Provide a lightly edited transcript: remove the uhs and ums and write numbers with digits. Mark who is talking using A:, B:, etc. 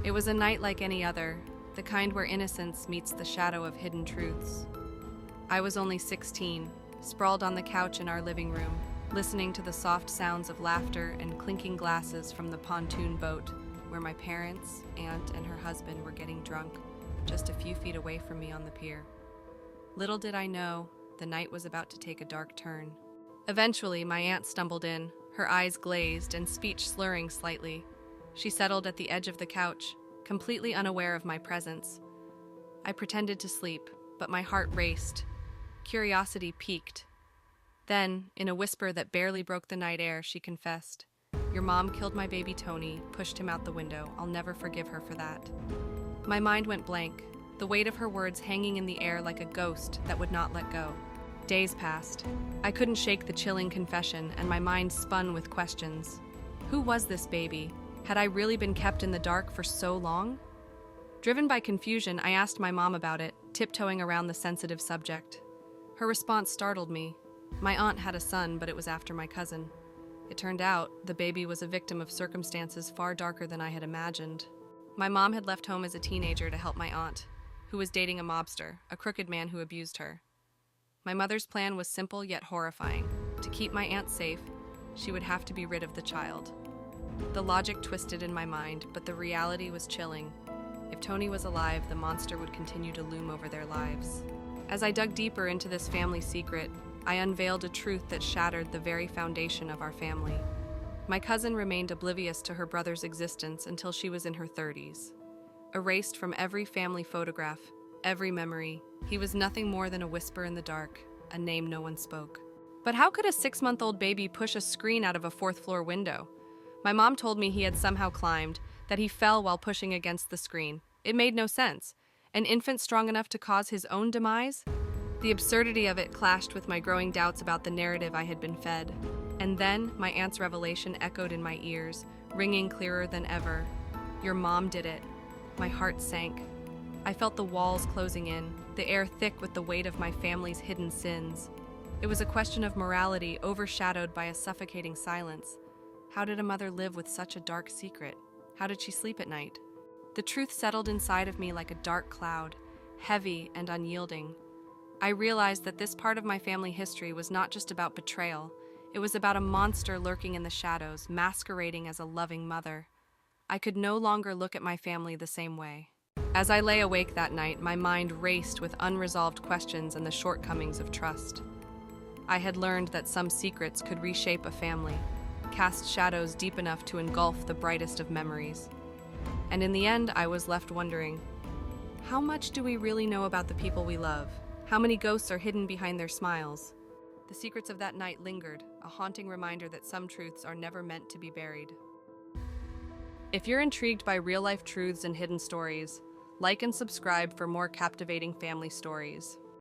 A: It was a night like any other, the kind where innocence meets the shadow of hidden truths. I was only 16, sprawled on the couch in our living room, listening to the soft sounds of laughter and clinking glasses from the pontoon boat where my parents, aunt, and her husband were getting drunk just a few feet away from me on the pier. Little did I know, the night was about to take a dark turn. Eventually, my aunt stumbled in, her eyes glazed and speech slurring slightly. She settled at the edge of the couch, completely unaware of my presence. I pretended to sleep, but my heart raced. Curiosity piqued. Then, in a whisper that barely broke the night air, she confessed, "Your mom killed my baby Tony, pushed him out the window. I'll never forgive her for that." My mind went blank, the weight of her words hanging in the air like a ghost that would not let go. Days passed. I couldn't shake the chilling confession, and my mind spun with questions. Who was this baby? Had I really been kept in the dark for so long? Driven by confusion, I asked my mom about it, tiptoeing around the sensitive subject. Her response startled me. My aunt had a son, but it was after my cousin. It turned out the baby was a victim of circumstances far darker than I had imagined. My mom had left home as a teenager to help my aunt, who was dating a mobster, a crooked man who abused her. My mother's plan was simple yet horrifying. To keep my aunt safe, she would have to be rid of the child. The logic twisted in my mind, but the reality was chilling. If Tony was alive, the monster would continue to loom over their lives. As I dug deeper into this family secret, I unveiled a truth that shattered the very foundation of our family. My cousin remained oblivious to her brother's existence until she was in her 30s. Erased from every family photograph, every memory, he was nothing more than a whisper in the dark, a name no one spoke. But how could a 6-month-old baby push a screen out of a 4th-floor window? My mom told me he had somehow climbed, that he fell while pushing against the screen. It made no sense. An infant strong enough to cause his own demise? The absurdity of it clashed with my growing doubts about the narrative I had been fed. And then, my aunt's revelation echoed in my ears, ringing clearer than ever. "Your mom did it." My heart sank. I felt the walls closing in, the air thick with the weight of my family's hidden sins. It was a question of morality overshadowed by a suffocating silence. How did a mother live with such a dark secret? How did she sleep at night? The truth settled inside of me like a dark cloud, heavy and unyielding. I realized that this part of my family history was not just about betrayal. It was about a monster lurking in the shadows, masquerading as a loving mother. I could no longer look at my family the same way. As I lay awake that night, my mind raced with unresolved questions and the shortcomings of trust. I had learned that some secrets could reshape a family, cast shadows deep enough to engulf the brightest of memories. And in the end, I was left wondering, how much do we really know about the people we love? How many ghosts are hidden behind their smiles? The secrets of that night lingered, a haunting reminder that some truths are never meant to be buried. If you're intrigued by real-life truths and hidden stories, like and subscribe for more captivating family stories.